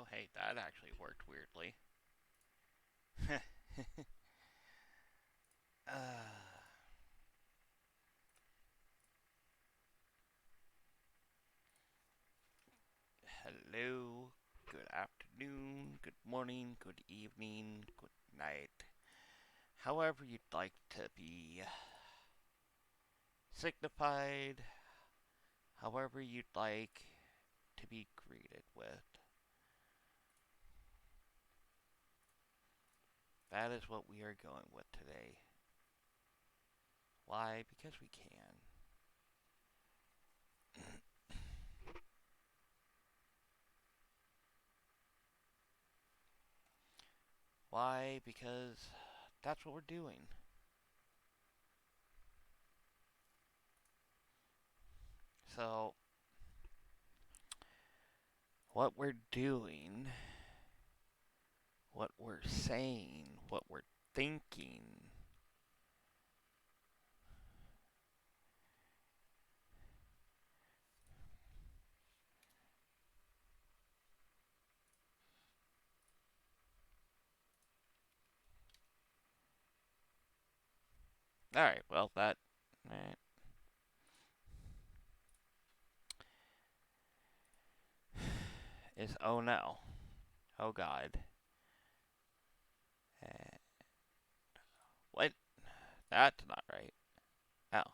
Oh, hey, that actually worked weirdly. uh, Hello, good afternoon, good morning, good evening, good night. However you'd like to be signified, however you'd like to be greeted with. That is what we are going with today. Why? Because we can. Why? Because that's what we're doing. So, what we're doing, what we're saying, what we're thinking, alright, well, that eh, is oh no. Oh god. Uh, what? That's not right. Oh.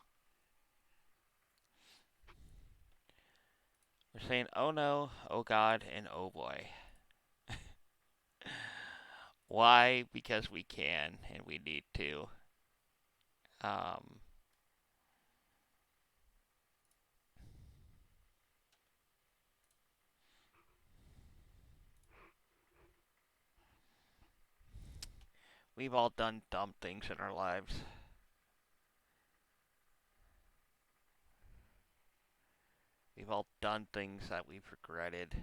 We're saying oh no, oh god, and oh boy. Why? Because we can and we need to. Um, we've all done dumb things in our lives. We've all done things that we've regretted.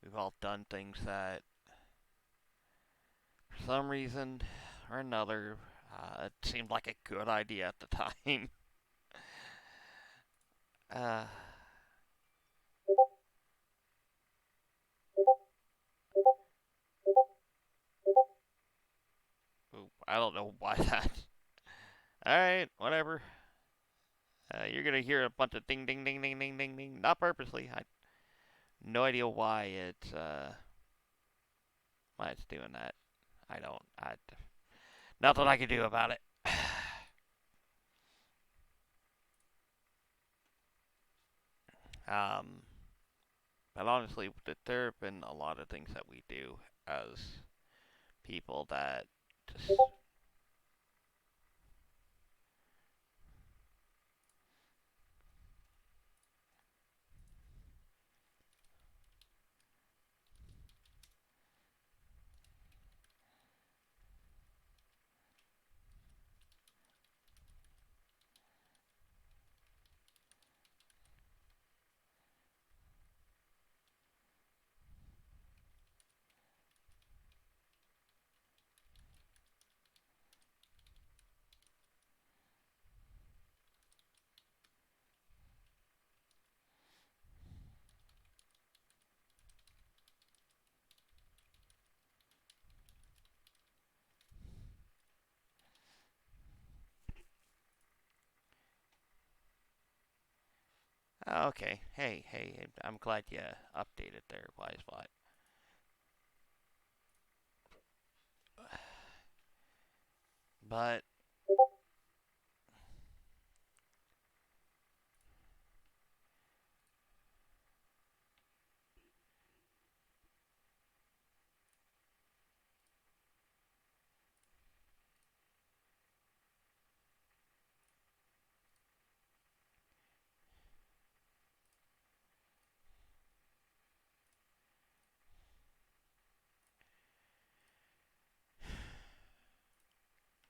We've all done things that, for some reason or another, it seemed like a good idea at the time. uh, I don't know why that. Alright, whatever. You're gonna hear a bunch of ding, ding, ding, ding, ding, ding, ding. Not purposely. I no idea why it's doing that. I don't. Nothing I can do about it. um, but honestly, there have been a lot of things that we do as people that just okay. Hey, I'm glad you updated there, Wise Bot. But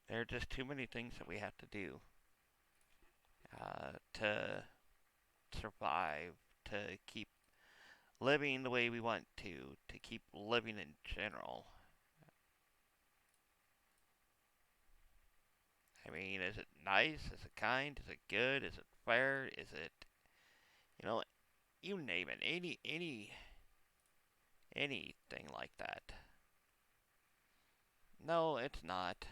there are just too many things that we have to do to survive, to keep living the way we want to keep living in general. I mean, is it nice? Is it kind? Is it good? Is it fair? Is it, you know? you name it, anything like that. No, it's not.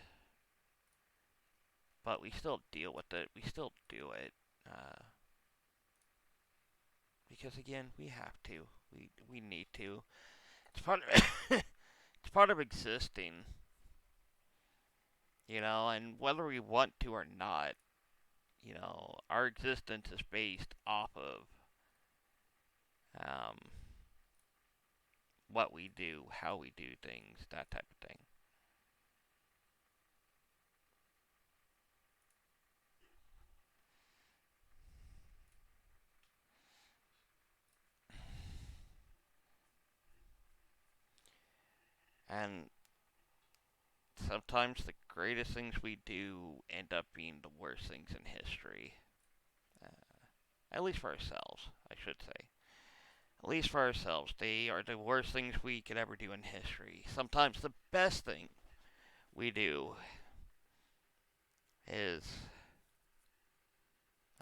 But we still deal with it. We still do it. Because again, we have to. We need to. It's part of it's part of existing, and whether we want to or not, our existence is based off of um, what we do, how we do things, that type of thing. And sometimes the greatest things we do end up being the worst things in history. Uh, at least for ourselves, I should say. At least for ourselves, they are the worst things we could ever do in history. Sometimes the best thing we do is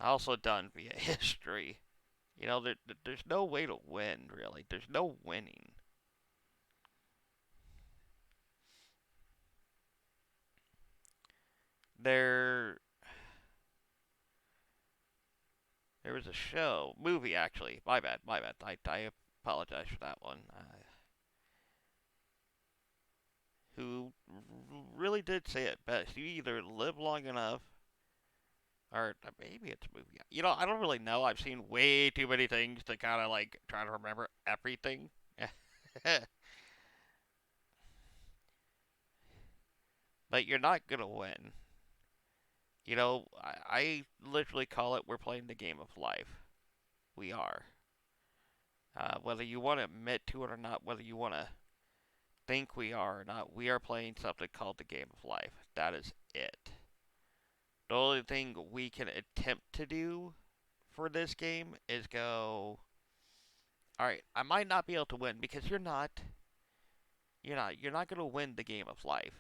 also done via history. There's no way to win, really. There's no winning. There, there was a movie actually. My bad. I apologize for that one. Who really did say it best? You either live long enough, or maybe it's a movie. I don't really know. I've seen way too many things to kind of like try to remember everything. But you're not gonna win. I literally call it we're playing the game of life. We are. Whether you want to admit to it or not, whether you want to think we are or not, we are playing something called the game of life. That is it. The only thing we can attempt to do for this game is go, all right, I might not be able to win because you're not. You're not going to win the game of life.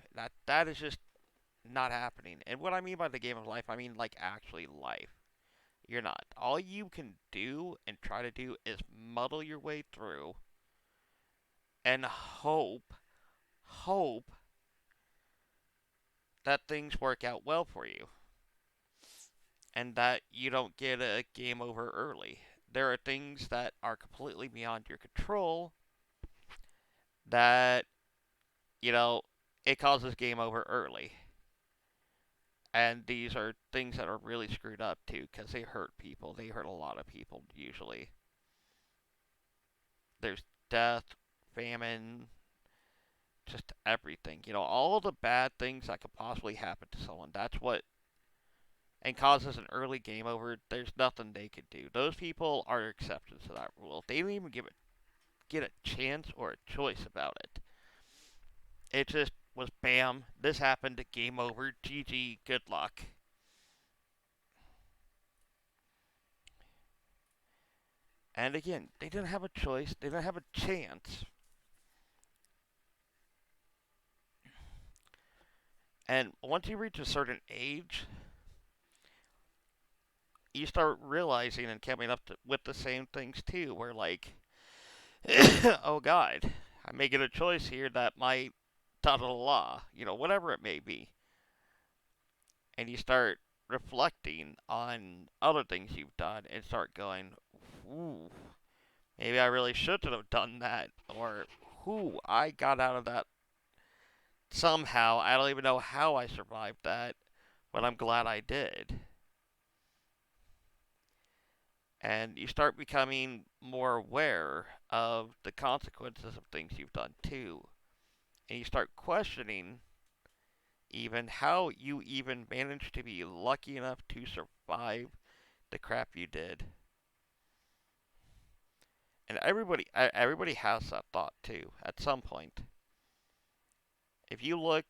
That is just not happening. And what I mean by the game of life, I mean like actually life. You're not. All you can do and try to do is muddle your way through and hope that things work out well for you and that you don't get a game over early. There are things that are completely beyond your control that, you know, it causes game over early. And these are things that are really screwed up too because they hurt people. They hurt a lot of people usually. There's death, famine, just everything. All the bad things that could possibly happen to someone. That's what and causes an early game over. There's nothing they could do. Those people are exceptions to that rule. They didn't even get a chance or a choice about it. It just was bam. This happened. Game over. GG. Good luck. And again, they didn't have a choice. They didn't have a chance. And once you reach a certain age, you start realizing and coming up with the same things too, where like, oh God, I'm making a choice here that might da da da, whatever it may be, and you start reflecting on other things you've done and start going, ooh, maybe I really shouldn't have done that, or ooh, I got out of that somehow. I don't even know how I survived that, but I'm glad I did. And you start becoming more aware of the consequences of things you've done too. And you start questioning even how you even managed to be lucky enough to survive the crap you did. And everybody has that thought too at some point. If you look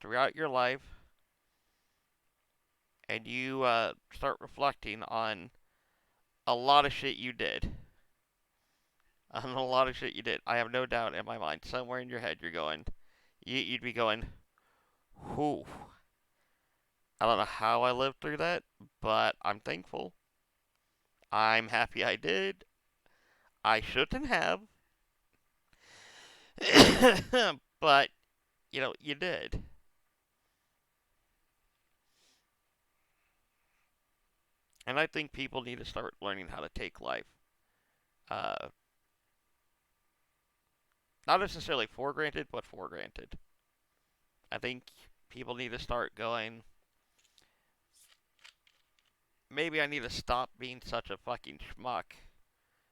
throughout your life and you start reflecting on a lot of shit you did, on a lot of shit you did, I have no doubt in my mind, somewhere in your head, you'd be going, whew, I don't know how I lived through that, but I'm thankful. I'm happy I did. I shouldn't have, but you did. And I think people need to start learning how to take life, uh, not necessarily for granted, but for granted. I think people need to start going, maybe I need to stop being such a fucking schmuck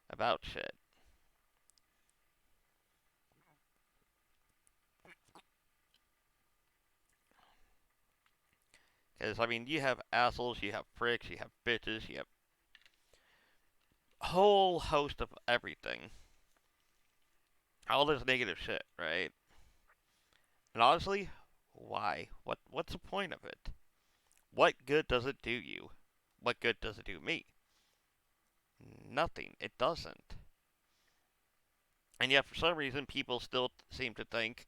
about shit. Because, I mean, you have assholes, you have pricks, you have bitches, you have a whole host of everything. All this negative shit, right? And honestly, why? What's the point of it? What good does it do you? What good does it do me? Nothing. It doesn't. And yet, for some reason, people still seem to think,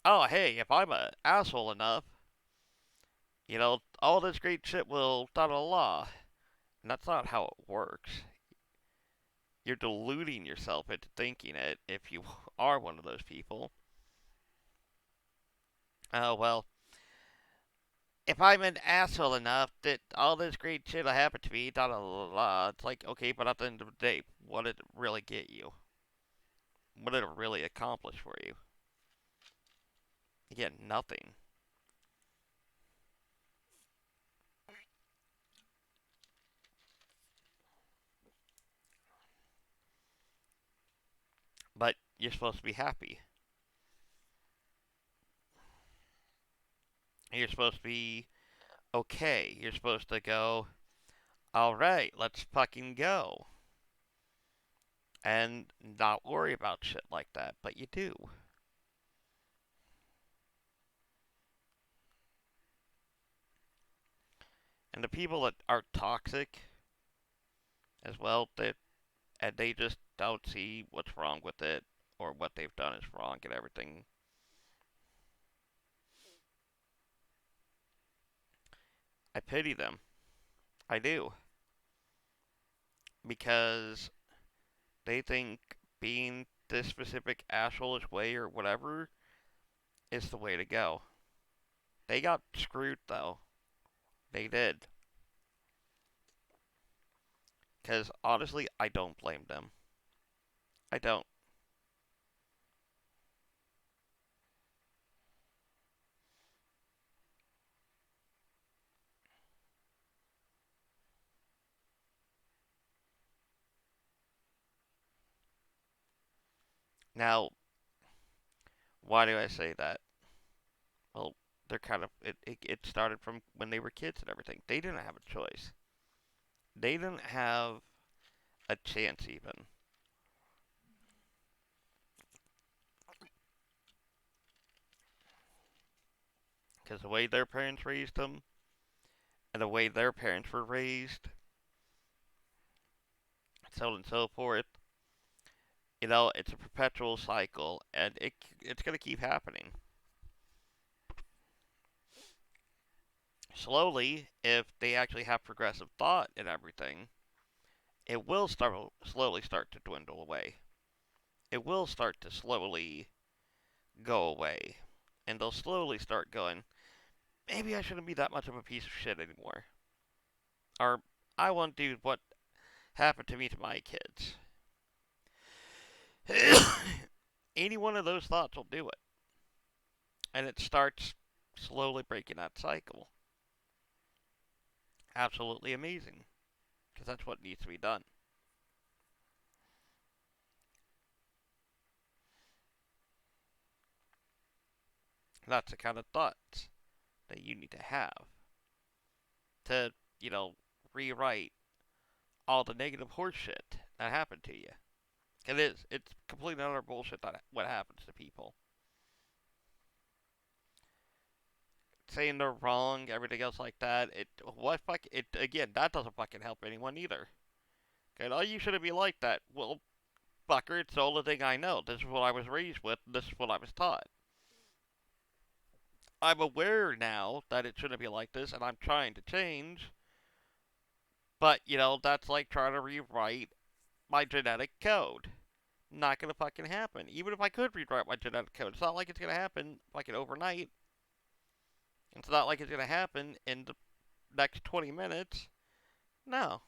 oh, hey, if I'm an asshole enough, all this great shit will da da la. And that's not how it works. You're deluding yourself into thinking it if you are one of those people. Oh, well, if I'm an asshole enough that all this great shit will happen to me, da da da da. It's like, okay, but at the end of the day, what did it really get you? What did it really accomplish for you? You get nothing. But you're supposed to be happy. You're supposed to be okay. You're supposed to go, alright, let's fucking go. And not worry about shit like that. But you do. And the people that are toxic as well, they just don't see what's wrong with it or what they've done is wrong and everything. I pity them. I do. Because they think being this specific assholeish way or whatever is the way to go. They got screwed though. They did. Because honestly, I don't blame them. I don't. Now, why do I say that? Well, they're kind of it started from when they were kids and everything. They didn't have a choice. They didn't have a chance even. Because the way their parents raised them and the way their parents were raised, so on and so forth, it's a perpetual cycle, and it's gonna keep happening. Slowly, if they actually have progressive thought and everything, it will slowly start to dwindle away. It will start to slowly go away, and they'll slowly start going, maybe I shouldn't be that much of a piece of shit anymore, or I won't do what happened to me to my kids. Any one of those thoughts will do it, and it starts slowly breaking that cycle. Absolutely amazing, because that's what needs to be done. That's the kind of thoughts that you need to have to, you know, rewrite all the negative horseshit that happened to you. It is. It's complete and utter bullshit that what happens to people. Saying they're wrong, everything else like that. It again. That doesn't fucking help anyone either. Okay, oh, you shouldn't be like that. Well, fucker, it's the only thing I know. This is what I was raised with. This is what I was taught. I'm aware now that it shouldn't be like this, and I'm trying to change. But that's like trying to rewrite my genetic code. Not gonna fucking happen. Even if I could rewrite my genetic code, it's not like it's gonna happen fucking overnight. It's not like it's gonna happen in the next 20 minutes. No,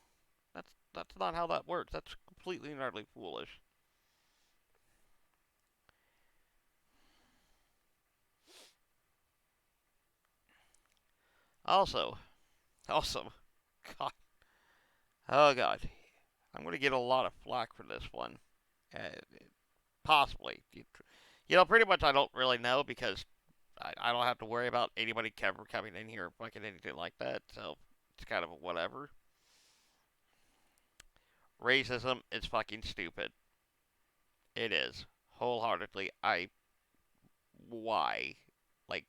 that's not how that works. That's completely and utterly foolish. Also, also, God, oh God, I'm gonna get a lot of flack for this one. Uh, Possibly. Pretty much I don't really know because I don't have to worry about anybody ever coming in here fucking anything like that, so it's kind of a whatever. Racism is fucking stupid. It is. Wholeheartedly. Why? Like,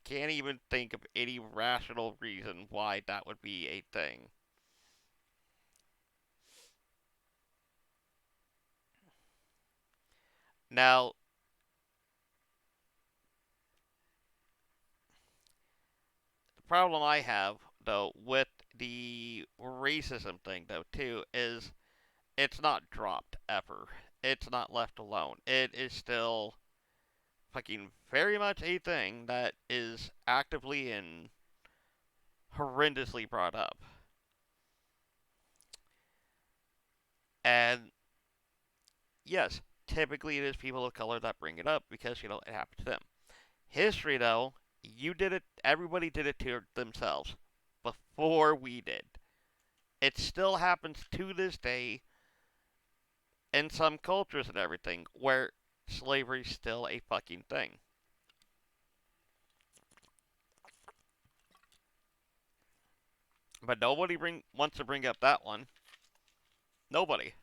can't even think of any rational reason why that would be a thing. Now, the problem I have, though, with the racism thing, though, too, is it's not dropped ever. It's not left alone. It is still fucking very much a thing that is actively and horrendously brought up. And yes, typically it is people of color that bring it up because, it happened to them. History, though, you did it, everybody did it to themselves before we did. It still happens to this day in some cultures and everything where slavery's still a fucking thing. But nobody wants to bring up that one. Nobody.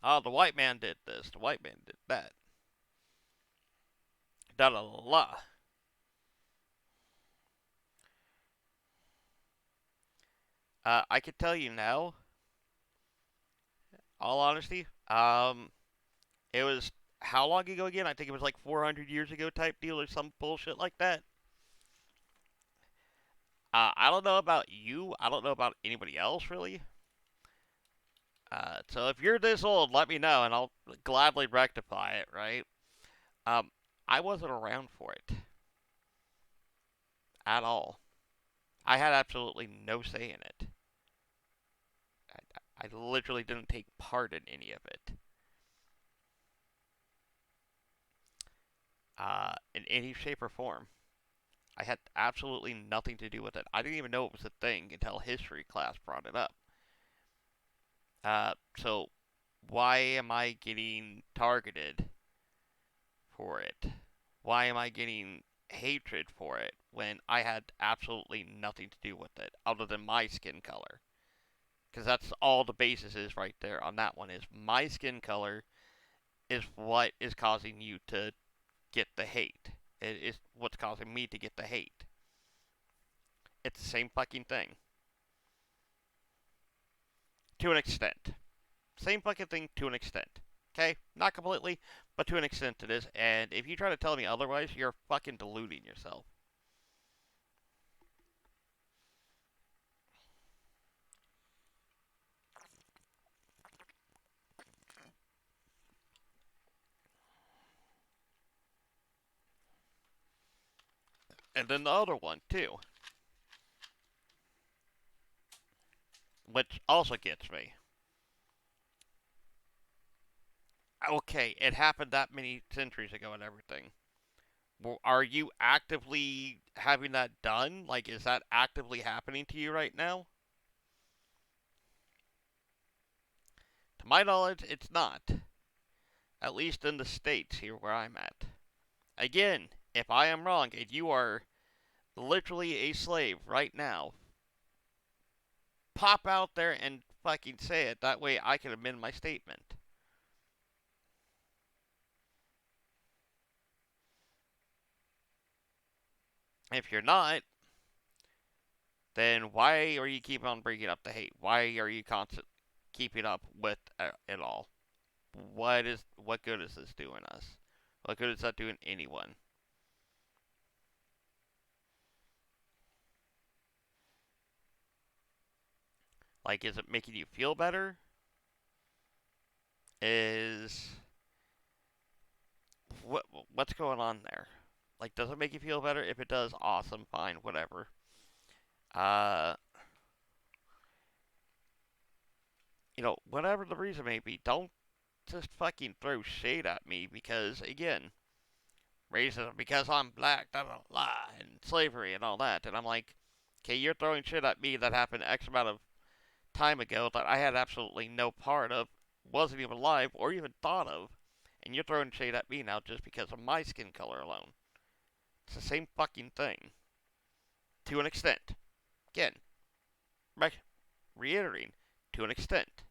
Oh, the white man did this. The white man did that. Da da da da. I could tell you now, all honesty. It was how long ago again? I think it was like 400 years ago type deal or some bullshit like that. I don't know about you. I don't know about anybody else really. So if you're this old, let me know and I'll gladly rectify it. Right? Um, I wasn't around for it at all. I had absolutely no say in it. I literally didn't take part in any of it. In any shape or form. I had absolutely nothing to do with it. I didn't even know it was a thing until history class brought it up. So why am I getting targeted for it? Why am I getting hatred for it when I had absolutely nothing to do with it other than my skin color? Because that's all the basis is right there on that one is my skin color is what is causing you to get the hate. It is what's causing me to get the hate. It's the same fucking thing. To an extent. Same fucking thing to an extent. Okay? Not completely, but to an extent it is. And if you try to tell me otherwise, you're fucking deluding yourself. And then the other one, too, which also gets me. Okay, it happened that many centuries ago and everything. Well, are you actively having that done? Like, is that actively happening to you right now? To my knowledge, it's not. At least in the States here where I'm at. Again, if I am wrong and you are literally a slave right now, pop out there and fucking say it. That way I can amend my statement. If you're not, then why are you keep on bringing up the hate? Why are you constant keeping up with it all? What good is this doing us? What good is that doing anyone? Like, is it making you feel better? is what what's going on there? Like, does it make you feel better? If it does, awesome, fine, whatever. Uh, whatever the reason may be, don't just fucking throw shade at me because, again, racism, because I'm black, blah, blah, blah, and slavery and all that. And I'm like, okay, you're throwing shit at me that happened X amount of time ago that I had absolutely no part of, wasn't even alive, or even thought of. And you're throwing shade at me now just because of my skin color alone. It's the same fucking thing. To an extent. Again, reiterating, to an extent.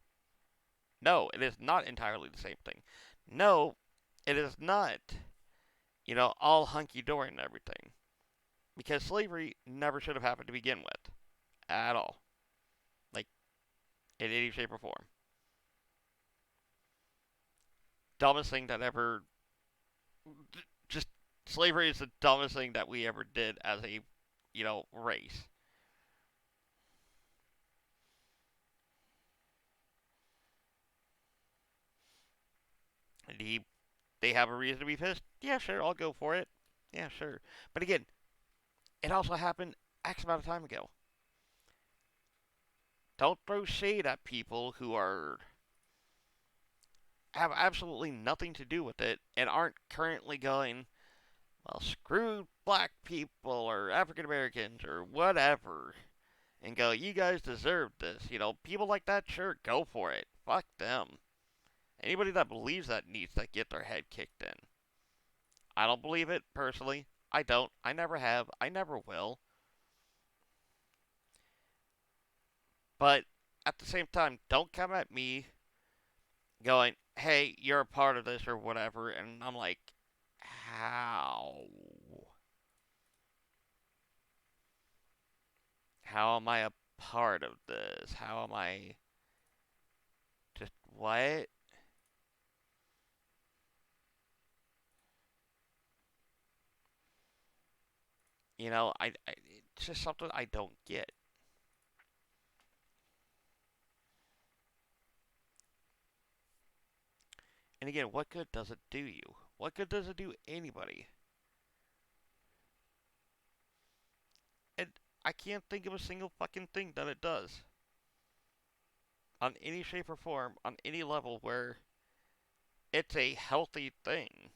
No, it is not entirely the same thing. No, it is not, all hunky dory and everything. Because slavery never should have happened to begin with. At all. Like, in any shape or form. Dumbest thing that ever. Just. Slavery is the dumbest thing that we ever did as a, race. And they have a reason to be pissed? Yeah, sure, I'll go for it. Yeah, sure. But again, it also happened X amount of time ago. Don't throw shade at people who have absolutely nothing to do with it and aren't currently going, well, screw black people or African Americans or whatever, and go, you guys deserve this. People like that, sure, go for it. Fuck them. Anybody that believes that needs to get their head kicked in. I don't believe it, personally. I don't. I never have. I never will. But at the same time, don't come at me going, hey, you're a part of this or whatever. And I'm like, how? How am I a part of this? How am I just what? It's just something I don't get. And again, what good does it do you? What good does it do anybody? And I can't think of a single fucking thing that it does. On any shape or form, on any level where it's a healthy thing.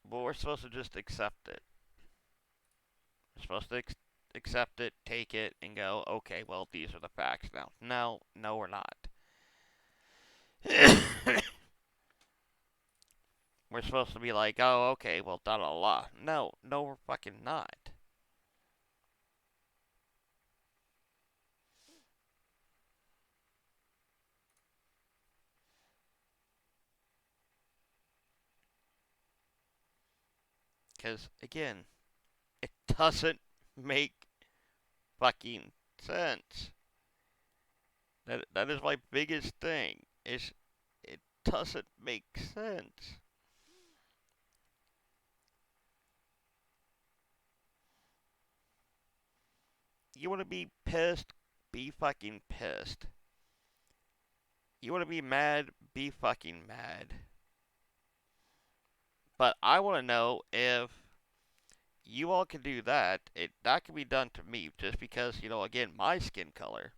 But we're supposed to just accept it. We're supposed to accept it, take it, and go, okay, well, these are the facts now. No, no, we're not. We're supposed to be like, oh, okay, well, da da la. No, no, we're fucking not. Because, again, it doesn't make fucking sense. That is my biggest thing. Is it doesn't make sense. You want to be pissed? Be fucking pissed. You want to be mad? Be fucking mad. But I want to know if you all can do that. That can be done to me just because, again, my skin color.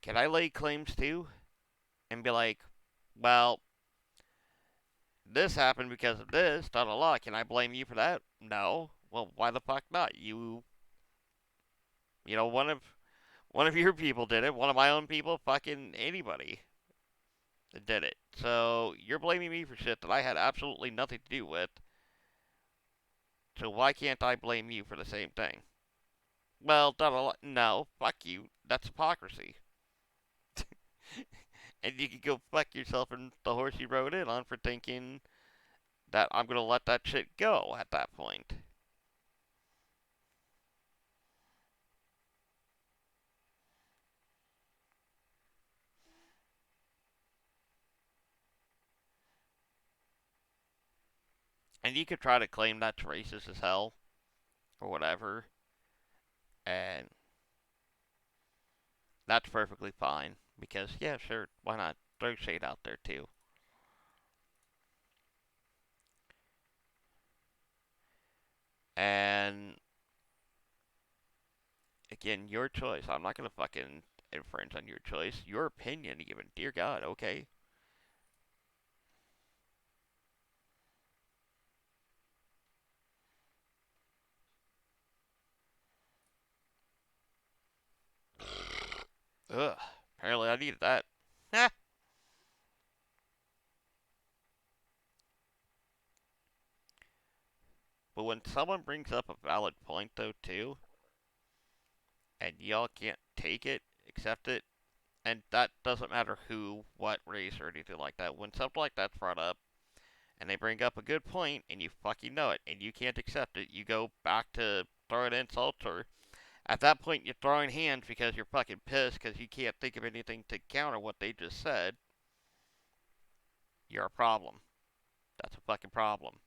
Can I lay claims to and be like, well, this happened because of this, da da da. Can I blame you for that? No. Well, why the fuck not? One of your people did it. One of my own people, fucking anybody did it. So you're blaming me for shit that I had absolutely nothing to do with. So why can't I blame you for the same thing? Well, no, fuck you. That's hypocrisy. And you can go fuck yourself and the horse you rode in on for thinking that I'm gonna let that shit go at that point. And you could try to claim that's racist as hell or whatever, and that's perfectly fine because yeah, sure, why not throw shade out there too? And again, your choice. I'm not gonna fucking infringe on your choice. Your opinion, even. Dear God, okay. Ugh. Apparently, I needed that. But when someone brings up a valid point, though, too, and y'all can't take it, accept it, and that doesn't matter who, what race, or anything like that. When something like that's brought up, and they bring up a good point, and you fucking know it, and you can't accept it, you go back to throwing insults, or at that point you're throwing hands because you're fucking pissed because you can't think of anything to counter what they just said. You're a problem. That's a fucking problem.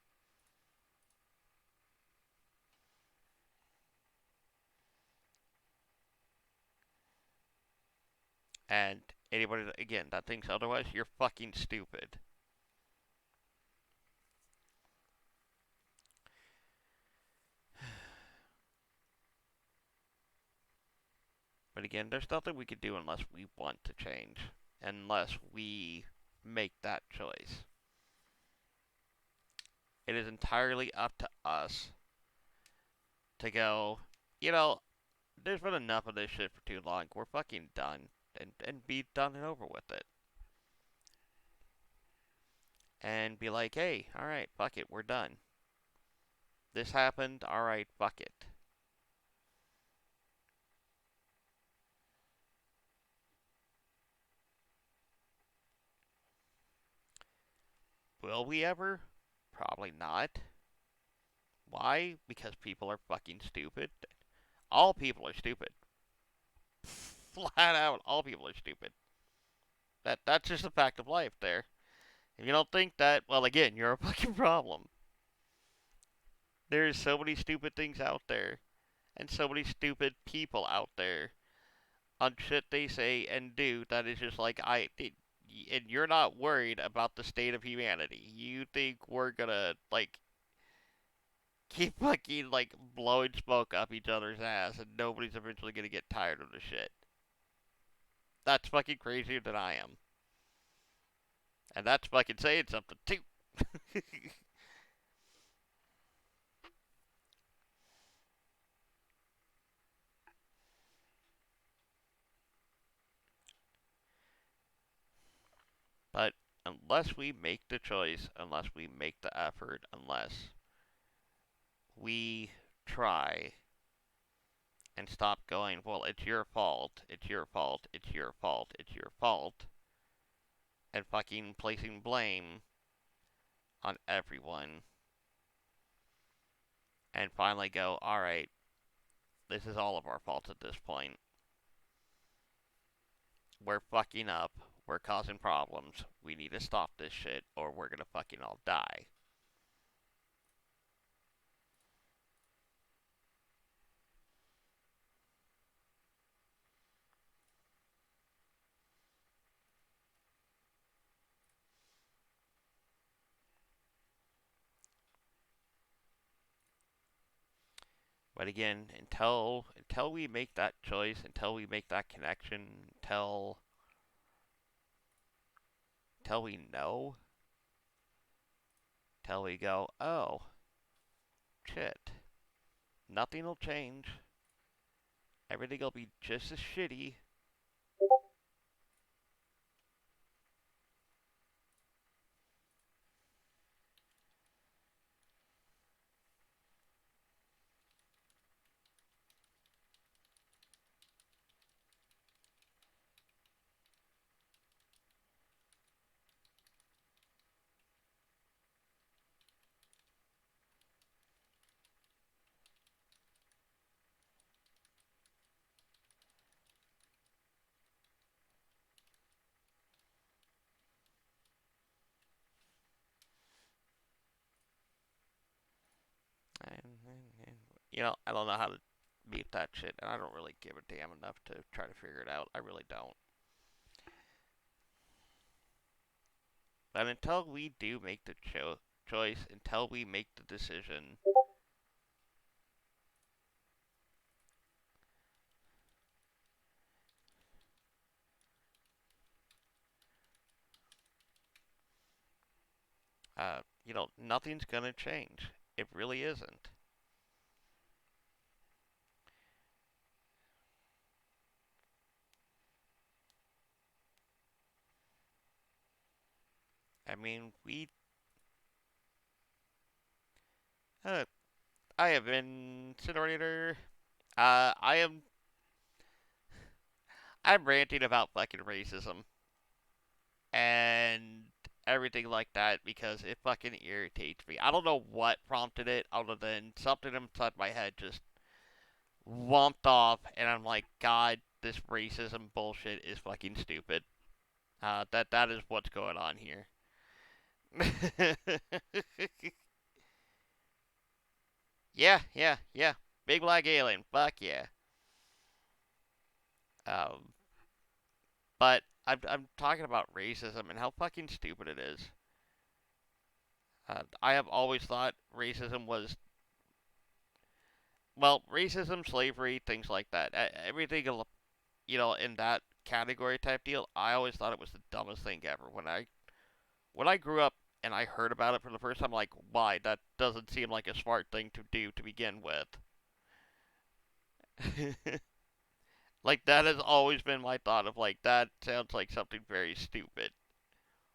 And anybody that, again, that thinks otherwise, you're fucking stupid. But again, there's nothing we can do unless we want to change, unless we make that choice. It is entirely up to us to go, you know, there's been enough of this shit for too long. We're fucking done. And be done and over with it. And be like, hey, alright, fuck it, we're done. This happened, alright, fuck it. Will we ever? Probably not. Why? Because people are fucking stupid. All people are stupid. Flat out, all people are stupid. That's just a fact of life there. If you don't think that, well again, you're a fucking problem. There's so many stupid things out there. And so many stupid people out there on shit they say and do that is just like and you're not worried about the state of humanity. You think we're gonna like keep fucking like blowing smoke up each other's ass and nobody's eventually gonna get tired of the shit. That's fucking crazier than I am. And that's fucking saying something too. But unless we make the choice, unless we make the effort, unless we try and stop going, well, it's your fault, it's your fault, it's your fault, it's your fault, and fucking placing blame on everyone, and finally go, alright, this is all of our fault at this point. We're fucking up, we're causing problems, we need to stop this shit, or we're gonna fucking all die. But again, until we make that choice, until we make that connection, until we know, until we go, oh shit, nothing will change. Everything will be just as shitty. I don't know how to mute that shit, and I don't really give a damn enough to try to figure it out. I really don't. But until we do make the choice, until we make the decision, nothing's gonna change. It really isn't. I mean, uh, I have been Incinerator. Uh, I am, I'm ranting about fucking racism and everything like that because it fucking irritates me. I don't know what prompted it other than something inside my head just womped off, and I'm like, God, this racism bullshit is fucking stupid. That is what's going on here. Yeah. Big black alien. Fuck yeah. Um, but I'm talking about racism and how fucking stupid it is. I have always thought racism was, well, racism, slavery, things like that. Everything, in that category type deal. I always thought it was the dumbest thing ever. When I grew up and I heard about it for the first time, I'm like, why? That doesn't seem like a smart thing to do to begin with. Like that has always been my thought of like that sounds like something very stupid.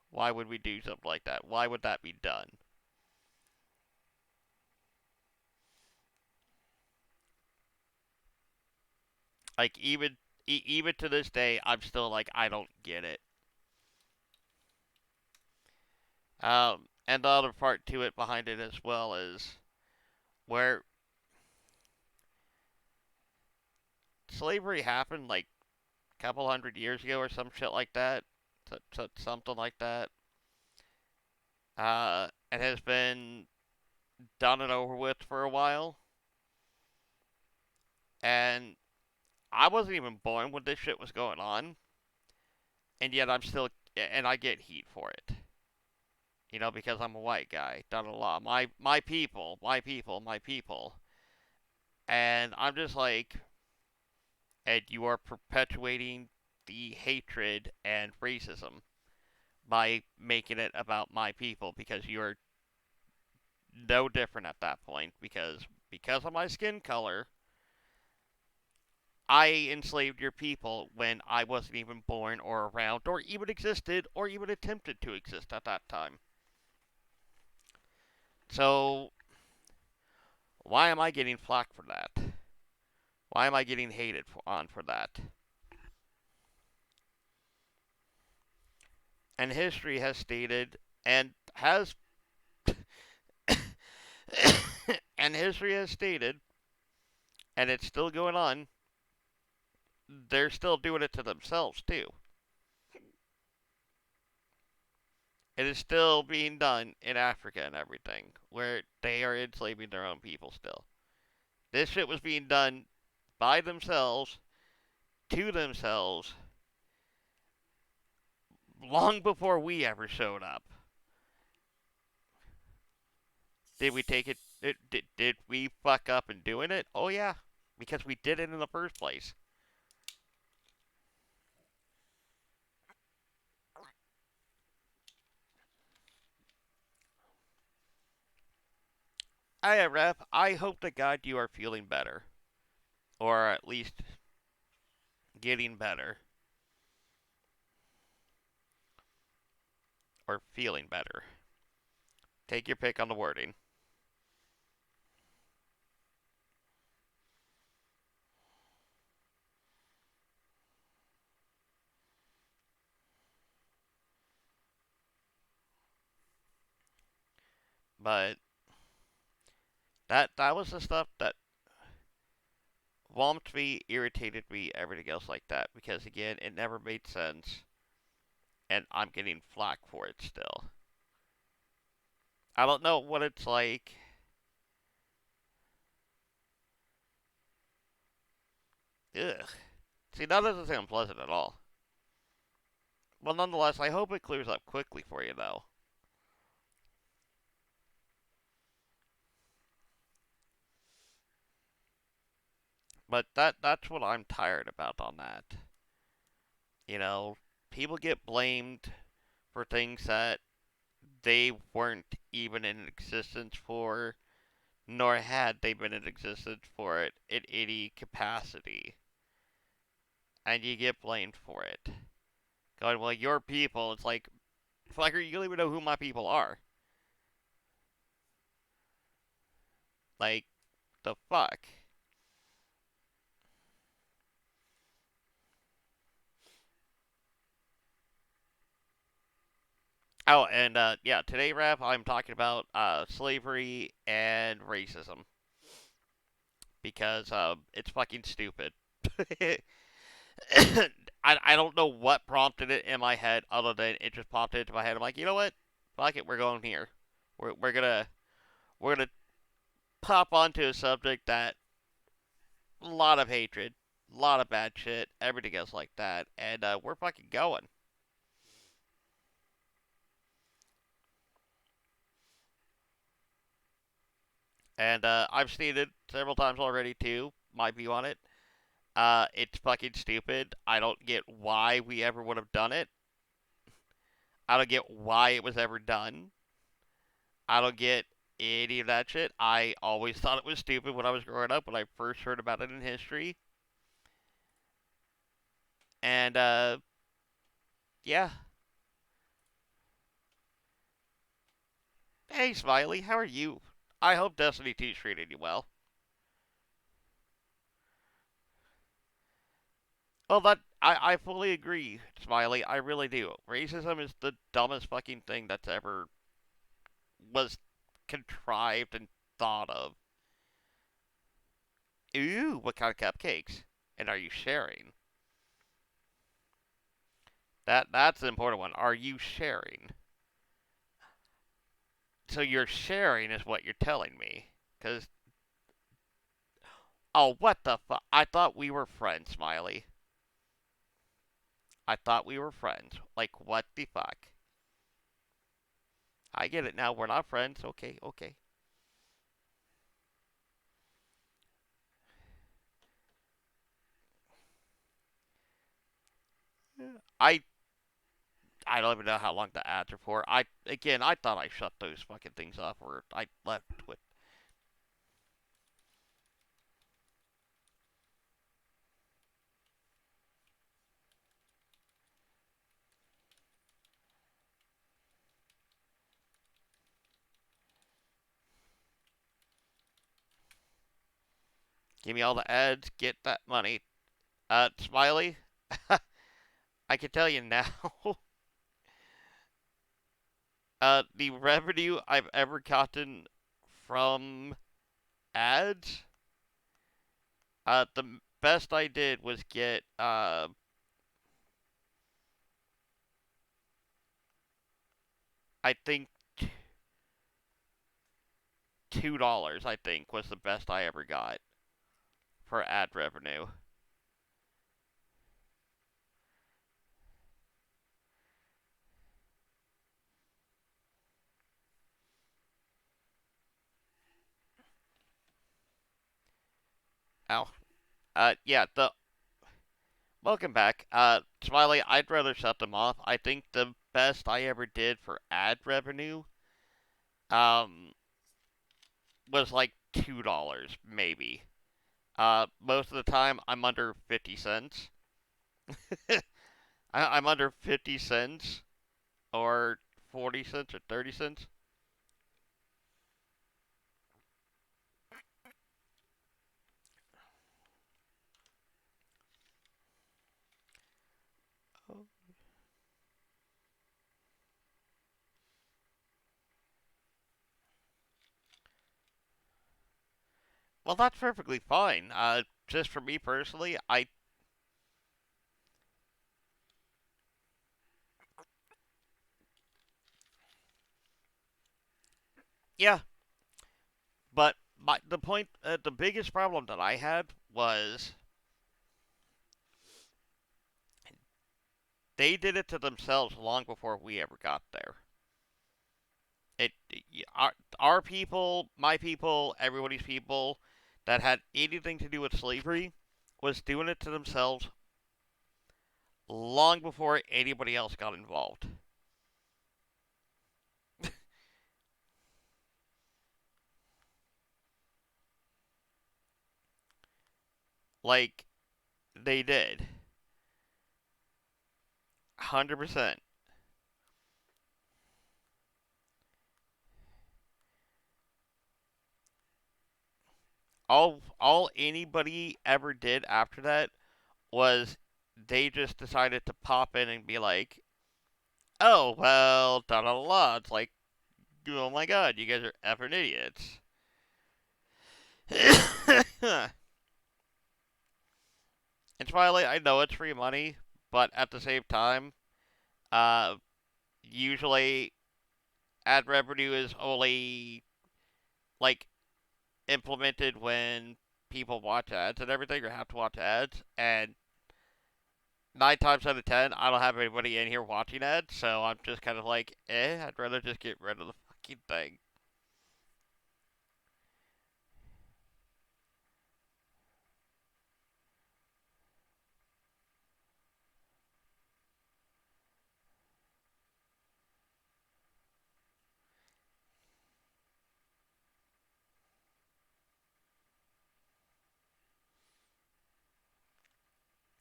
Why would we do something like that? Why would that be done? Like even to this day, I'm still like I don't get it. And the other part to it behind it as well is where slavery happened like a couple hundred years ago or some shit like that, something like that. It has been done and over with for a while, and I wasn't even born when this shit was going on, and yet and I get heat for it. Because I'm a white guy, done a lot. My people, my people, my people, and I'm just like, and you are perpetuating the hatred and racism by making it about my people because you're no different at that point because of my skin color, I enslaved your people when I wasn't even born or around or even existed or even attempted to exist at that time. So why am I getting flack for that? Why am I getting on for that? And history has stated and has and history has stated, and it's still going on. They're still doing it to themselves too. It is still being done in Africa and everything, where they are enslaving their own people still. This shit was being done by themselves, to themselves, long before we ever showed up. Did we take it? Did we fuck up in doing it? Oh, yeah, because we did it in the first place. Alright, Ref, I hope to God you are feeling better. Or at least getting better. Or feeling better. Take your pick on the wording. But that was the stuff that whomped me, irritated me, everything else like that. Because again, it never made sense. And I'm getting flack for it still. I don't know what it's like Ugh. See, that doesn't sound pleasant at all. Well, nonetheless, I hope it clears up quickly for you, though. But that's what I'm tired about on that. You know, people get blamed for things that they weren't even in existence for, nor had they been in existence for it in any capacity. And you get blamed for it. Going, well, your people, it's like, fucker, you don't even know who my people are. Like, the fuck? Oh, and yeah, today, rap, I'm talking about slavery and racism because it's fucking stupid. I don't know what prompted it in my head, other than it just popped into my head. I'm like, you know what? Fuck it, we're going here. We're gonna pop onto a subject that a lot of hatred, a lot of bad shit, everything else like that, and we're fucking going. And I've seen it several times already too. My view on it. It's fucking stupid. I don't get why we ever would have done it. I don't get why it was ever done. I don't get any of that shit. I always thought it was stupid when I was growing up, when I first heard about it in history. And, yeah. Hey, Smiley, how are you? I hope Destiny 2's treating you well. Well, I fully agree, Smiley. I really do. Racism is the dumbest fucking thing that's ever was contrived and thought of. Ooh, what kind of cupcakes? And are you sharing? That's the important one. Are you sharing? So you're sharing is what you're telling me. Cause oh, what the fuck? I thought we were friends, Smiley. I thought we were friends. Like what the fuck? I get it now. We're not friends. Okay, okay. I I don't even know how long the ads are for. I thought I shut those fucking things off, or I left with. Give me all the ads. Get that money. Smiley. I can tell you now. The revenue I've ever gotten from ads. The best I did was get I think $2. I think was the best I ever got for ad revenue. Ow. Yeah. The welcome back. Smiley. I'd rather shut them off. I think the best I ever did for ad revenue, um, was like $2 maybe. Most of the time I'm under 50 cents. I'm under 50 cents or 40 cents or 30 cents. Well, that's perfectly fine. Just for me personally, yeah, but the biggest problem that I had was they did it to themselves long before we ever got there. It our people, my people, everybody's people that had anything to do with slavery was doing it to themselves long before anybody else got involved. Like they did. 100%. All anybody ever did after that was they just decided to pop in and be like, "Oh, well, da da da." It's like, "Oh my god, you guys are effing idiots." It's probably, I know it's free money, but at the same time, uh usually ad revenue is only like implemented when people watch ads and everything or have to watch ads, and 9 times out of 10 I don't have anybody in here watching ads, so I'm just kind of like, I'd rather just get rid of the fucking thing.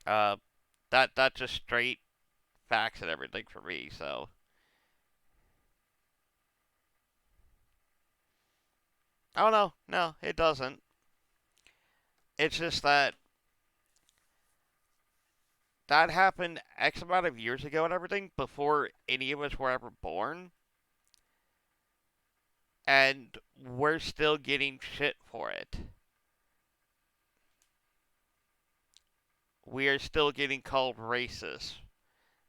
uh that's just straight facts and everything for me, so I don't know. No, it doesn't. It's just that that happened X amount of years ago and everything before any of us were ever born, and we're still getting shit for it. We are still getting called racist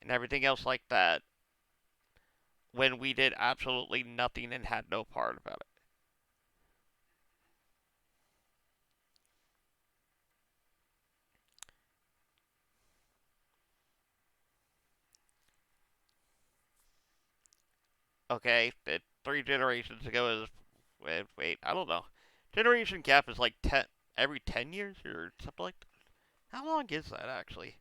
and everything else like that when we did absolutely nothing and had no part about it. 3 generations ago is wait, I don't know. Generation gap is like 10 every 10 years or something like that. How long is that actually?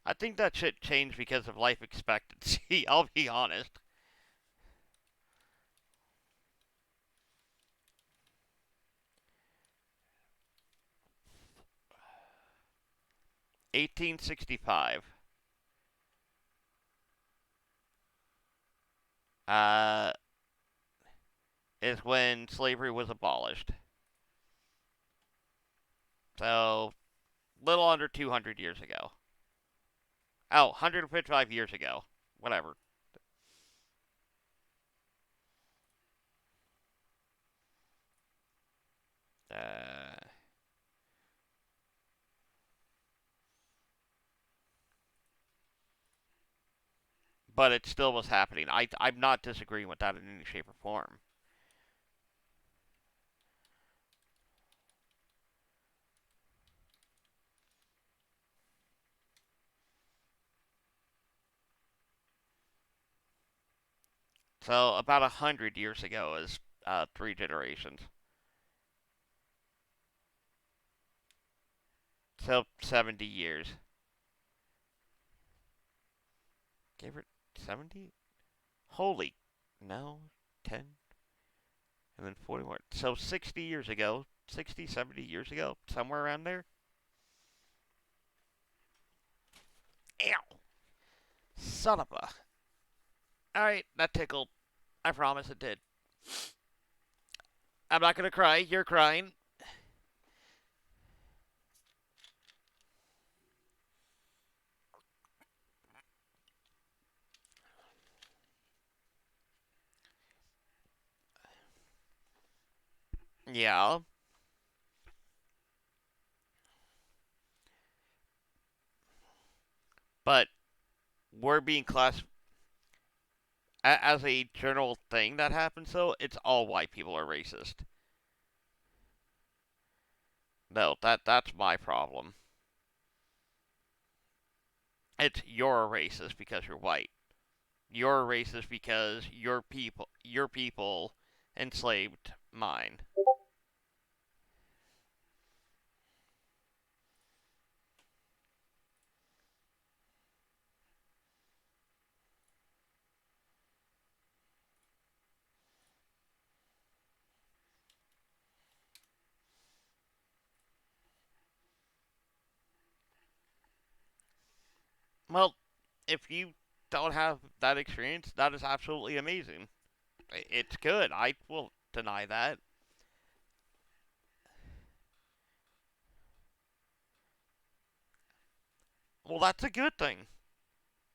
I think that shit changed because of life expectancy. I'll be honest. 1865 uh, is when slavery was abolished. So, little under 200 years ago. Oh, 155 years ago. Whatever. Uh, but it still was happening. I'm not disagreeing with that in any shape or form. So, about 100 years ago is 3 generations. So, 70 years. Gave her 70? Holy. No. 10? And then 40 more. So, 60 years ago. 60, 70 years ago. Somewhere around there. Ow. Son of a. Alright, that tickled. I promise it did. I'm not gonna cry. You're crying. Yeah. But we're being classified as a general thing that happens, though. It's all white people are racist. No, that's my problem. It's you're a racist because you're white. You're a racist because your people enslaved mine. Well, if you don't have that experience, that is absolutely amazing. It's good. I will deny that. Well, that's a good thing.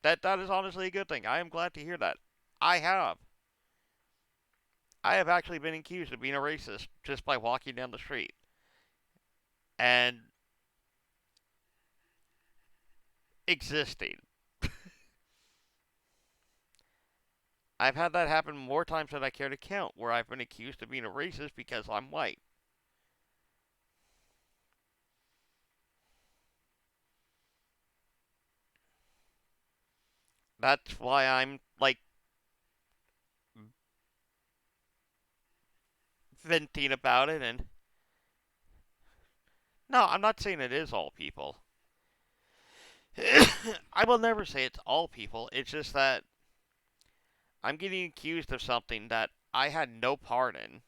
That is honestly a good thing. I am glad to hear that. I have. I have actually been accused of being a racist just by walking down the street. And existing. I've had that happen more times than I care to count, where I've been accused of being a racist because I'm white. That's why I'm like venting about it. And no, I'm not saying it is all people. I will never say it's all people. It's just that I'm getting accused of something that I had no part in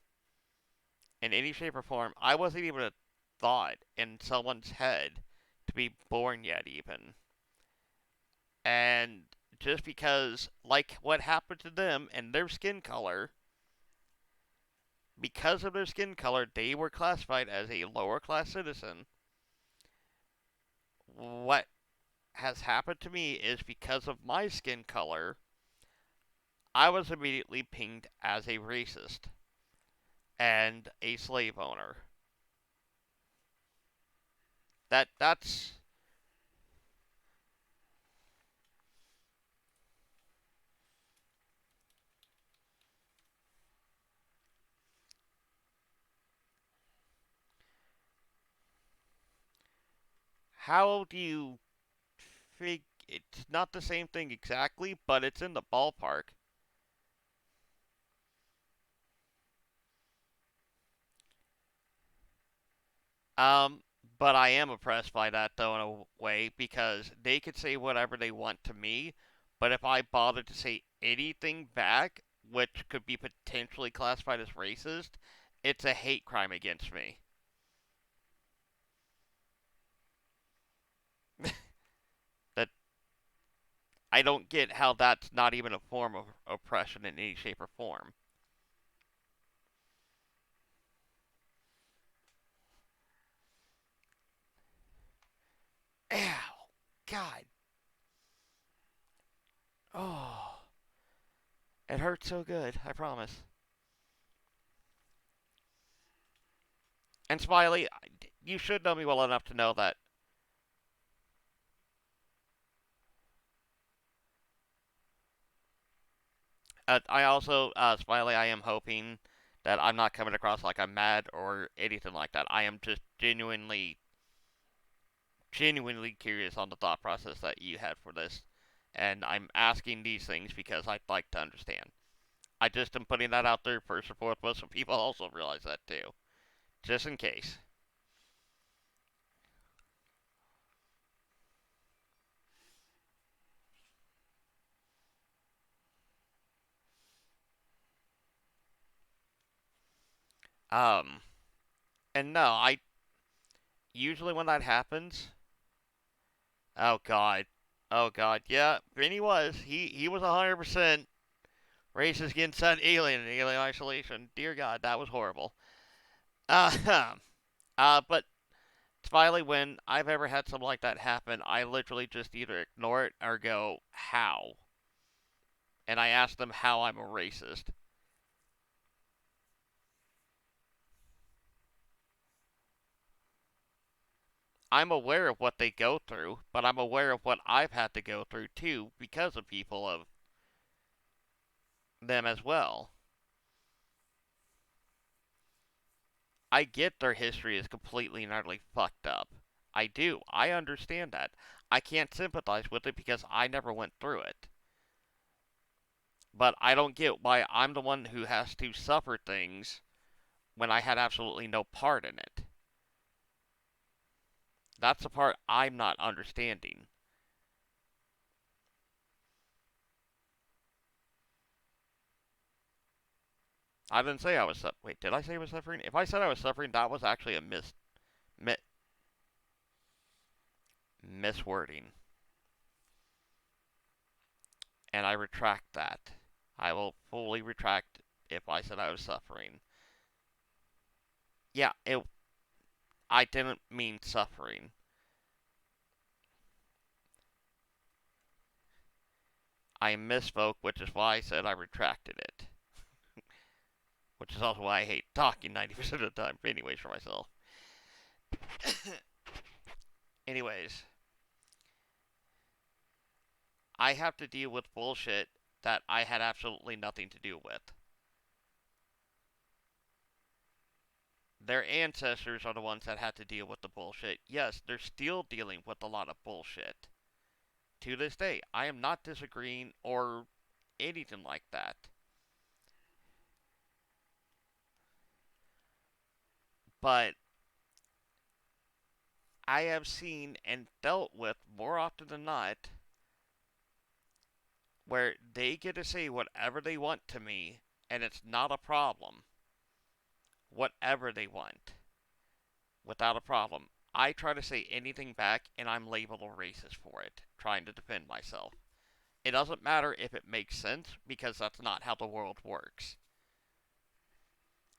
any shape or form. I wasn't even a thought in someone's head to be born yet, even. And just because, like what happened to them and their skin color, because of their skin color, they were classified as a lower class citizen. What has happened to me is because of my skin color, I was immediately pinged as a racist and a slave owner. That's how do you fig it's not the same thing exactly, but it's in the ballpark. Um, but I am oppressed by that though in a way because they could say whatever they want to me, but if I bother to say anything back, which could be potentially classified as racist, it's a hate crime against me. That I don't get how that's not even a form of oppression in any shape or form. Ow, God, oh, it hurts so good. I promise. And Smiley, you should know me well enough to know that. I also, Smiley, I am hoping that I'm not coming across like I'm mad or anything like that. I am just genuinely curious on the thought process that you had for this, and I'm asking these things because I'd like to understand. I just am putting that out there first and foremost, so people also realize that too, just in case. Um, and no, I usually when that happens, oh god, oh god, yeah, Vinny was he was 100% racist against that alien in Alien Isolation. Dear God, that was horrible. Uh, but finally, when I've ever had something like that happen, I literally just either ignore it or go, how? And I ask them how I'm a racist. I'm aware of what they go through, but I'm aware of what I've had to go through too because of people of them as well. I get their history is completely and utterly fucked up. I do. I understand that. I can't sympathize with it because I never went through it. But I don't get why I'm the one who has to suffer things when I had absolutely no part in it. That's the part I'm not understanding. I didn't say I was wait, did I say I was suffering? If I said I was suffering, that was actually a mi- miswording. And I retract that. I will fully retract if I said I was suffering. Yeah, I didn't mean suffering. I misspoke, which is why I said I retracted it. Which is also why I hate talking 90% of the time, anyways, for myself. Anyways, I have to deal with bullshit that I had absolutely nothing to do with. Their ancestors are the ones that had to deal with the bullshit. Yes, they're still dealing with a lot of bullshit. To this day, I am not disagreeing or anything like that. But I have seen and dealt with more often than not where they get to say whatever they want to me and it's not a problem. Whatever they want without a problem. I try to say anything back and I'm labeled a racist for it, trying to defend myself. It doesn't matter if it makes sense because that's not how the world works.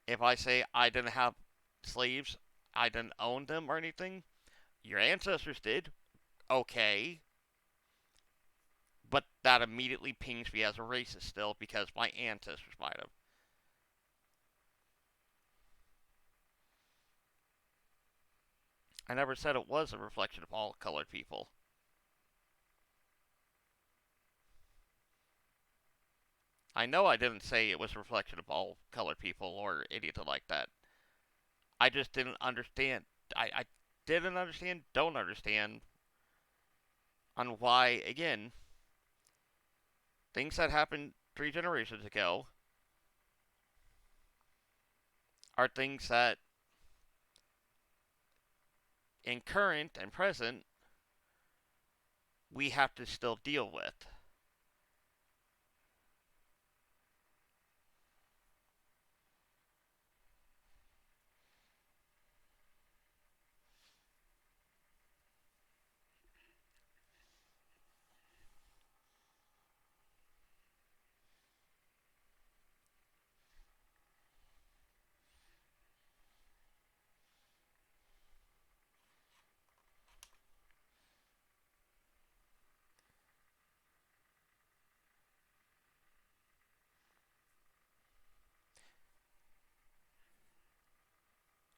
If I say I didn't have slaves, I didn't own them or anything, your ancestors did, okay, but that immediately pings me as a racist still because my ancestors might have. I never said it was a reflection of all colored people. I know I didn't say it was a reflection of all colored people or anything like that. I just didn't understand. I didn't understand, don't understand on why, again, things that happened 3 generations ago are things that in current and present we have to still deal with.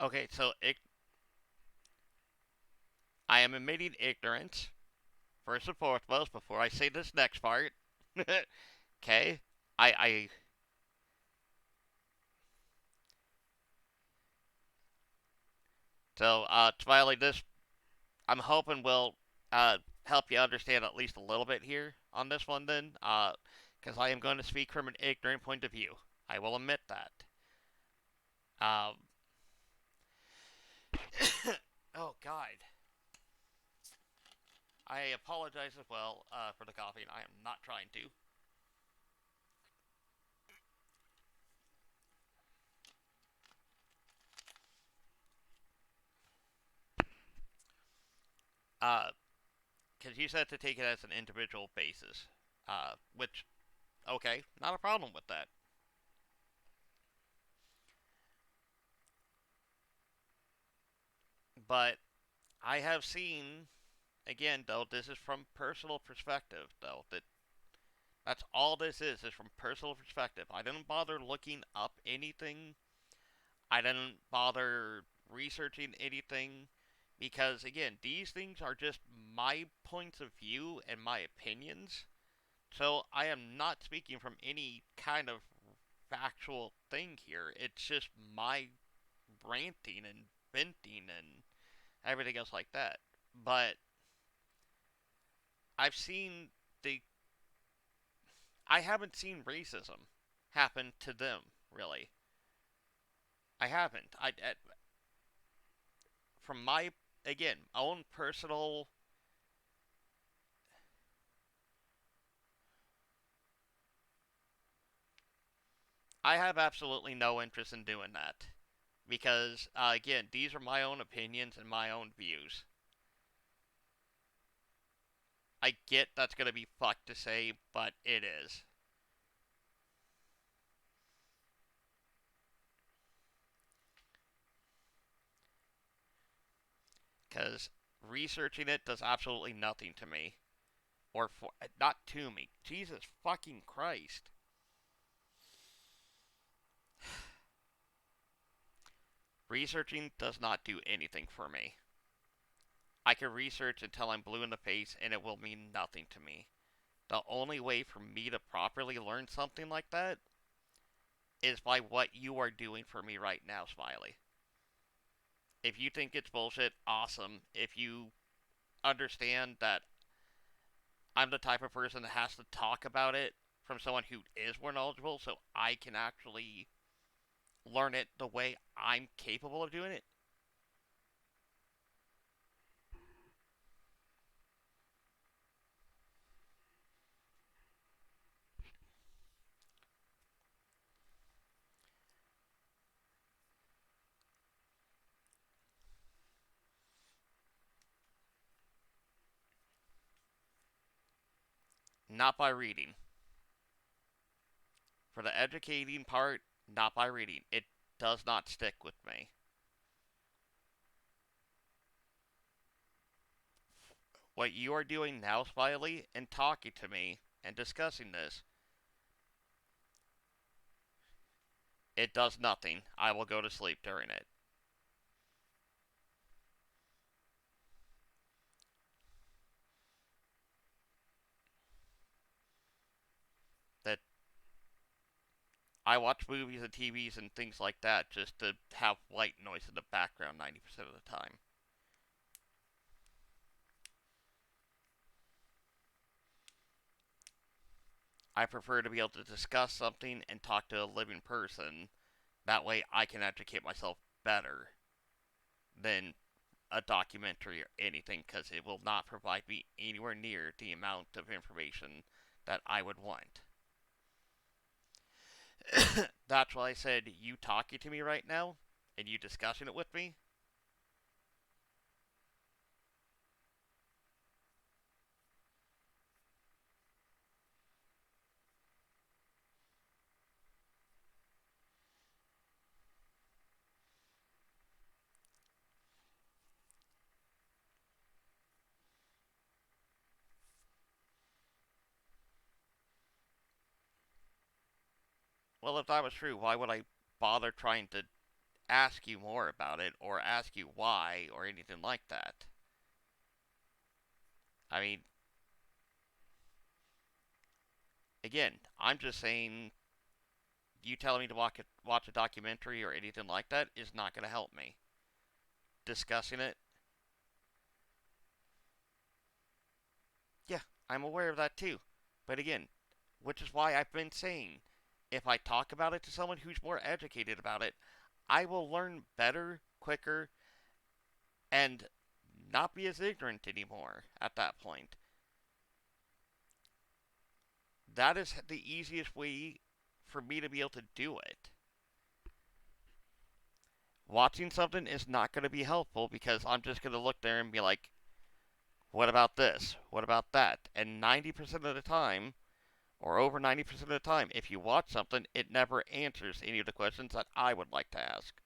Okay, so I am admitting ignorance first and foremost before I say this next part. Okay, I so Smiley, this I'm hoping will help you understand at least a little bit here on this one then, because I am going to speak from an ignorant point of view. I will admit that. Um, oh God, I apologize as well for the coffee, and I am not trying to. Because you said to take it as an individual basis, which okay, not a problem with that. But I have seen again though this is from personal perspective though that that's all this is from personal perspective. I didn't bother looking up anything. I didn't bother researching anything because again, these things are just my points of view and my opinions. So I am not speaking from any kind of factual thing here. It's just my ranting and venting and everything else like that. But I've seen the I haven't seen racism happen to them, really. I haven't. From my, again, own personal, I have absolutely no interest in doing that. Because, again, these are my own opinions and my own views. I get that's going to be fucked to say, but it is. Because researching it does absolutely nothing to me. Or for, not to me. Jesus fucking Christ. Researching does not do anything for me. I can research until I'm blue in the face and it will mean nothing to me. The only way for me to properly learn something like that is by what you are doing for me right now, Smiley. If you think it's bullshit, awesome. If you understand that I'm the type of person that has to talk about it from someone who is more knowledgeable so I can actually learn it the way I'm capable of doing it. Not by reading. For the educating part, not by reading. It does not stick with me. What you are doing now, Smiley, and talking to me and discussing this, it does nothing. I will go to sleep during it. That I watch movies and TVs and things like that just to have white noise in the background 90% of the time. I prefer to be able to discuss something and talk to a living person. That way I can educate myself better than a documentary or anything because it will not provide me anywhere near the amount of information that I would want. That's why I said you talking to me right now and you discussing it with me. Well, if that was true, why would I bother trying to ask you more about it or ask you why or anything like that? I mean, again, I'm just saying you telling me to watch a documentary or anything like that is not going to help me. Discussing it, yeah, I'm aware of that too. But again, which is why I've been saying if I talk about it to someone who's more educated about it, I will learn better, quicker, and not be as ignorant anymore at that point. That is the easiest way for me to be able to do it. Watching something is not going to be helpful because I'm just going to look there and be like, what about this? What about that? And 90% of the time, or over 90% of the time, if you watch something, it never answers any of the questions that I would like to ask.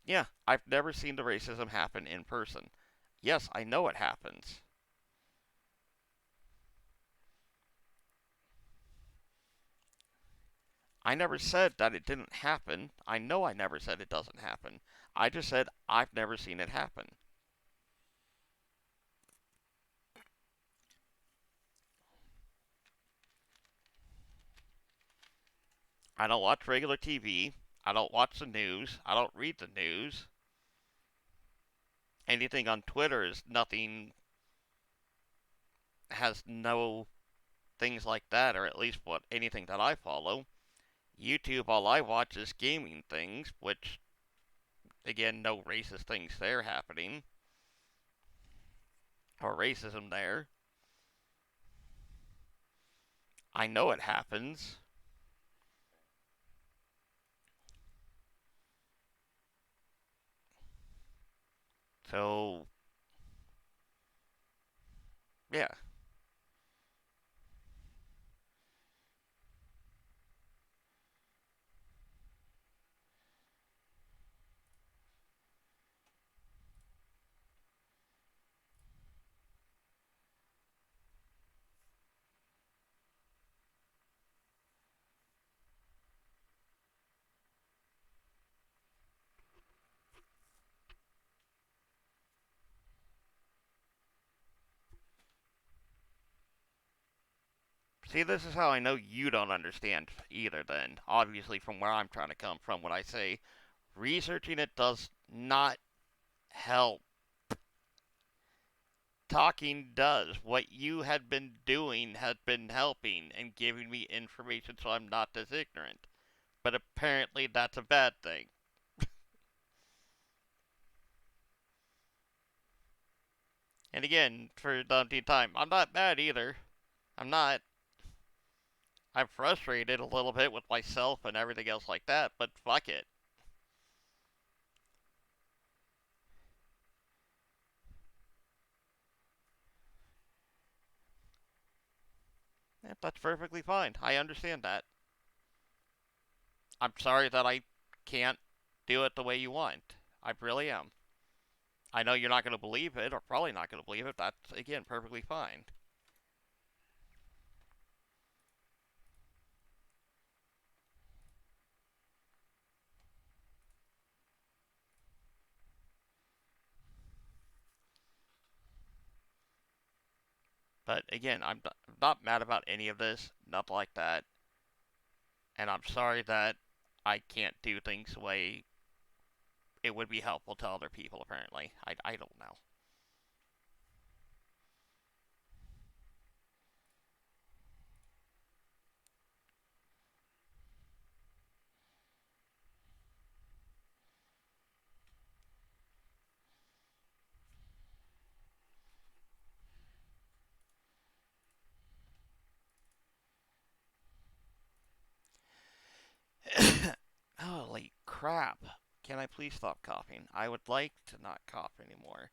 Yeah, I've never seen the racism happen in person. Yes, I know it happens. I never said that it didn't happen. I know I never said it doesn't happen. I just said I've never seen it happen. I don't watch regular TV. I don't watch the news. I don't read the news. Anything on Twitter is nothing, has no things like that, or at least what anything that I follow. YouTube, all I watch is gaming things, which, again, no racist things there happening, or racism there. I know it happens. So, yeah. See, this is how I know you don't understand either, then. Obviously, from where I'm trying to come from, when I say researching it does not help. Talking does. What you had been doing had been helping and giving me information so I'm not as ignorant. But apparently, that's a bad thing. And again, for the umpteenth time, I'm not mad either. I'm not. I'm frustrated a little bit with myself and everything else like that, but fuck it. Yeah, that's perfectly fine. I understand that. I'm sorry that I can't do it the way you want. I really am. I know you're not going to believe it, or probably not going to believe it. That's, again, perfectly fine. But again, I'm not mad about any of this. Nothing like that. And I'm sorry that I can't do things the way it would be helpful to other people, apparently. I don't know. Holy crap. Can I please stop coughing? I would like to not cough anymore.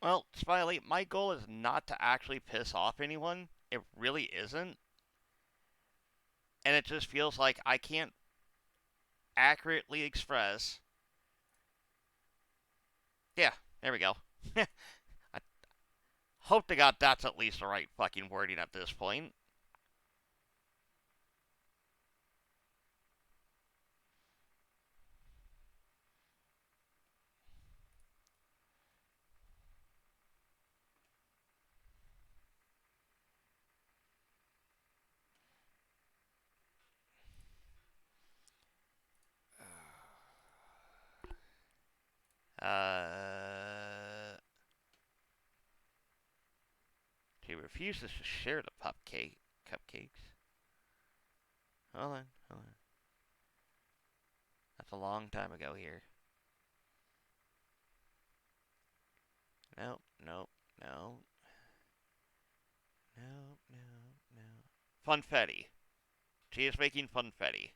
Well, Smiley, my goal is not to actually piss off anyone. It really isn't. And it just feels like I can't accurately express. Yeah, there we go. I hope to God that's at least the right fucking wording at this point. Uh, refuses to share the cupcakes. Hold on, hold on. That's a long time ago here. Nope, nope, no. No, no, no. Funfetti. She is making funfetti.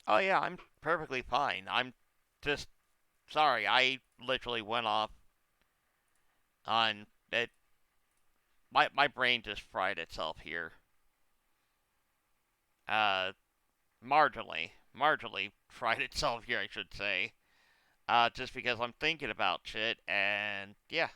Oh yeah, I'm perfectly fine. I'm just sorry. I literally went off on it. My brain just fried itself here. Uh, marginally fried itself here, I should say. Just because I'm thinking about shit, and yeah.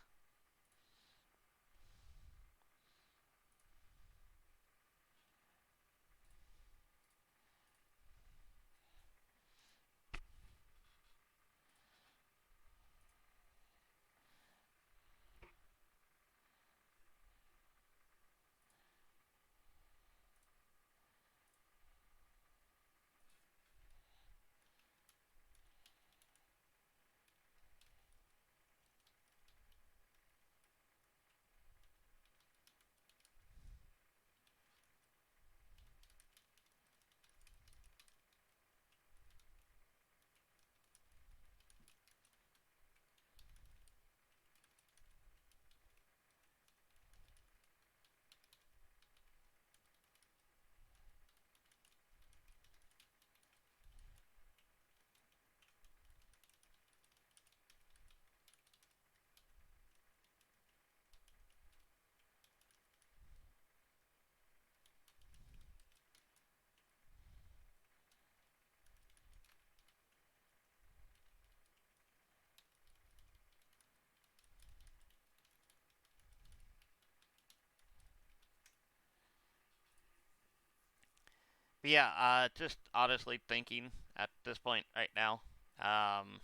But yeah, just honestly thinking at this point right now, um,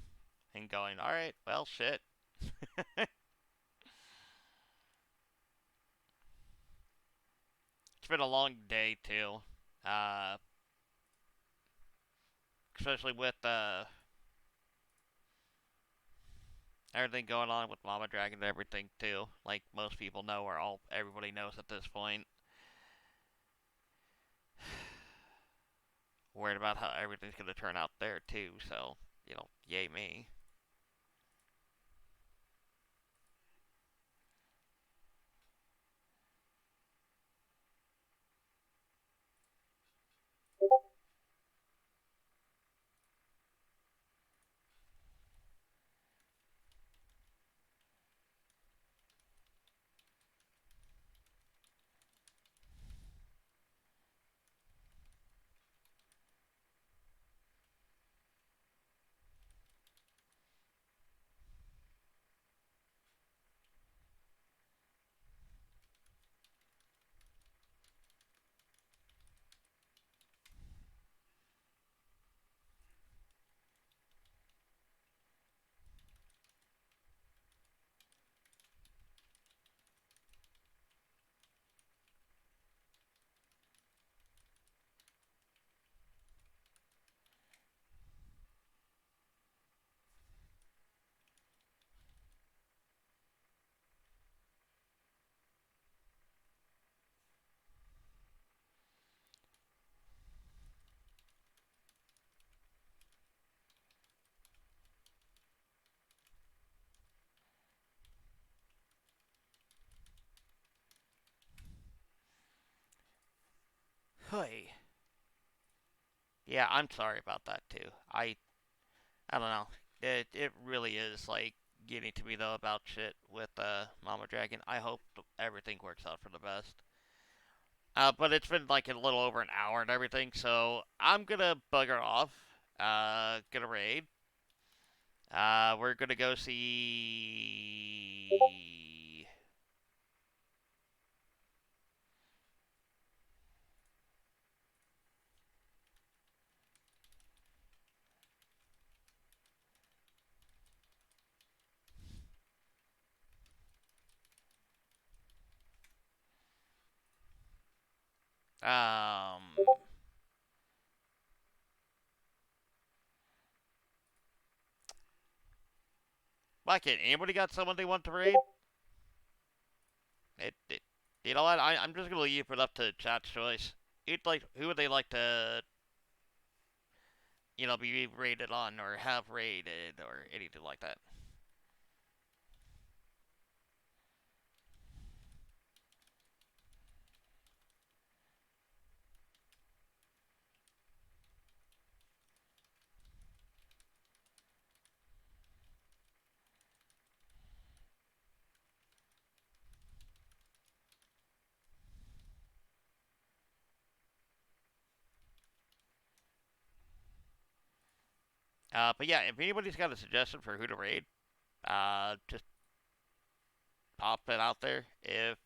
and going, all right, well, shit. It's been a long day too, uh, especially with everything going on with Mama Dragon and everything too. Like most people know, or all everybody knows at this point. Worried about how everything's gonna turn out there too. So yay me. Hey. Yeah, I'm sorry about that too. I don't know. It really is like getting to me though about shit with Mama Dragon. I hope everything works out for the best. But it's been like a little over an hour and everything, so I'm gonna bugger off. Gonna raid. We're gonna go see. Um, Like it. Anybody got someone they want to raid? It you know what? I'm just gonna leave it up to chat's choice. Who would they like to be rated on or have rated or anything like that. But yeah, if anybody's got a suggestion for who to raid, just pop it out there. If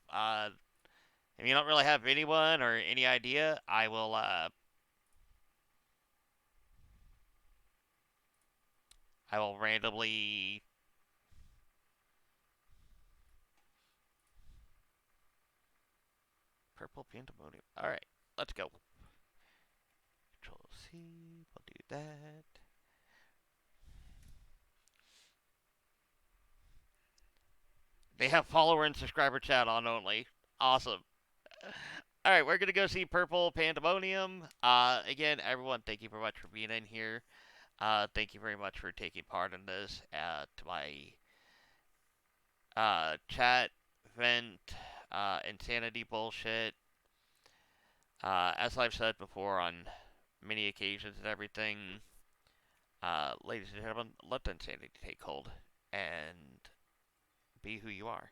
you don't really have anyone or any idea, I will randomly. Purple Pandemonium. All right, let's go. Control C. We'll do that. They have follower and subscriber chat on only. Awesome. All right, we're gonna go see Purple Pandemonium. Again, everyone, thank you very much for being in here. Thank you very much for taking part in this. To my chat, vent, insanity bullshit. As I've said before on many occasions and everything, ladies and gentlemen, let the insanity take hold and be who you are.